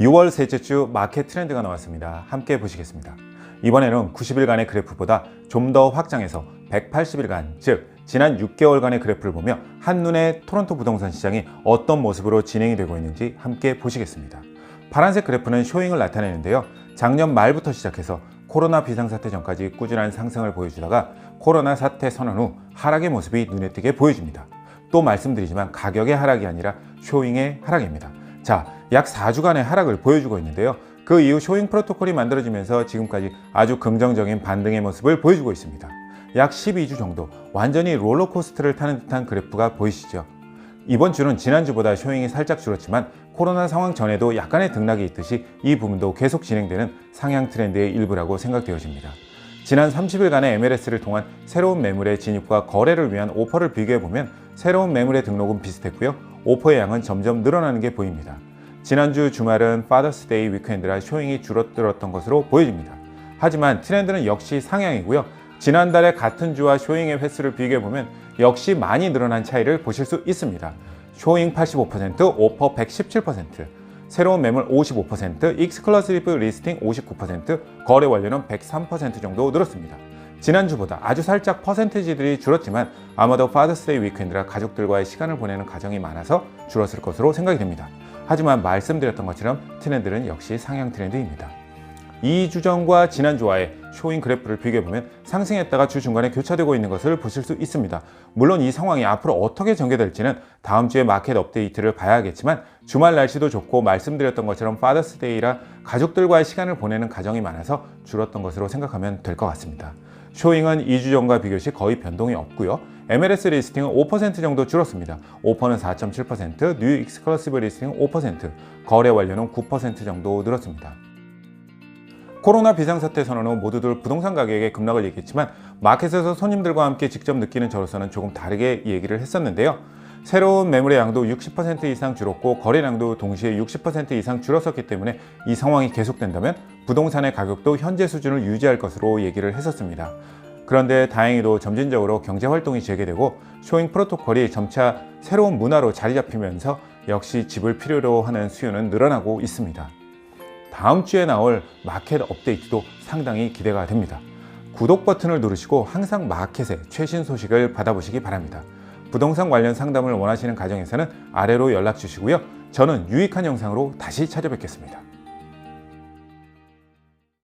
6월 셋째 주 마켓 트렌드가 나왔습니다. 함께 보시겠습니다. 이번에는 90일간의 그래프보다 좀 더 확장해서 180일간, 즉 지난 6개월간의 그래프를 보며 한눈에 토론토 부동산 시장이 어떤 모습으로 진행이 되고 있는지 함께 보시겠습니다. 파란색 그래프는 쇼잉을 나타내는데요. 작년 말부터 시작해서 코로나 비상사태 전까지 꾸준한 상승을 보여주다가 코로나 사태 선언 후 하락의 모습이 눈에 띄게 보여집니다. 또 말씀드리지만 가격의 하락이 아니라 쇼잉의 하락입니다. 자, 약 4주간의 하락을 보여주고 있는데요. 그 이후 쇼잉 프로토콜이 만들어지면서 지금까지 아주 긍정적인 반등의 모습을 보여주고 있습니다. 약 12주 정도 완전히 롤러코스터를 타는 듯한 그래프가 보이시죠? 이번 주는 지난주보다 쇼잉이 살짝 줄었지만 코로나 상황 전에도 약간의 등락이 있듯이 이 부분도 계속 진행되는 상향 트렌드의 일부라고 생각되어집니다. 지난 30일간의 MLS를 통한 새로운 매물의 진입과 거래를 위한 오퍼를 비교해보면 새로운 매물의 등록은 비슷했고요. 오퍼의 양은 점점 늘어나는 게 보입니다. 지난주 주말은 파더스데이 위크엔드라 쇼잉이 줄어들었던 것으로 보여집니다. 하지만 트렌드는 역시 상향이고요. 지난달의 같은 주와 쇼잉의 횟수를 비교해보면 역시 많이 늘어난 차이를 보실 수 있습니다. 쇼잉 85%, 오퍼 117%, 새로운 매물 55%, 익스클러시브 리스팅 59%, 거래 완료는 103% 정도 늘었습니다. 지난주보다 아주 살짝 퍼센티지들이 줄었지만 아마도 파더스데이 위크엔드라 가족들과의 시간을 보내는 가정이 많아서 줄었을 것으로 생각이 됩니다. 하지만 말씀드렸던 것처럼 트렌드는 역시 상향 트렌드입니다. 2주 전과 지난주와의 쇼잉 그래프를 비교해보면 상승했다가 주 중간에 교차되고 있는 것을 보실 수 있습니다. 물론 이 상황이 앞으로 어떻게 전개될지는 다음 주에 마켓 업데이트를 봐야겠지만 주말 날씨도 좋고 말씀드렸던 것처럼 파더스데이라 가족들과의 시간을 보내는 가정이 많아서 줄었던 것으로 생각하면 될 것 같습니다. 쇼잉은 2주 전과 비교시 거의 변동이 없고요. MLS 리스팅은 5% 정도 줄었습니다. 오퍼는 4.7%, 뉴 익스클러시브 리스팅은 5%, 거래 완료는 9% 정도 늘었습니다. 코로나 비상사태 선언 후 모두들 부동산 가격의 급락을 얘기했지만 마켓에서 손님들과 함께 직접 느끼는 저로서는 조금 다르게 얘기를 했었는데요. 새로운 매물의 양도 60% 이상 줄었고 거래량도 동시에 60% 이상 줄었었기 때문에 이 상황이 계속된다면 부동산의 가격도 현재 수준을 유지할 것으로 얘기를 했었습니다. 그런데 다행히도 점진적으로 경제활동이 재개되고 쇼잉 프로토콜이 점차 새로운 문화로 자리 잡히면서 역시 집을 필요로 하는 수요는 늘어나고 있습니다. 다음 주에 나올 마켓 업데이트도 상당히 기대가 됩니다. 구독 버튼을 누르시고 항상 마켓의 최신 소식을 받아보시기 바랍니다. 부동산 관련 상담을 원하시는 가정에서는 아래로 연락 주시고요. 저는 유익한 영상으로 다시 찾아뵙겠습니다.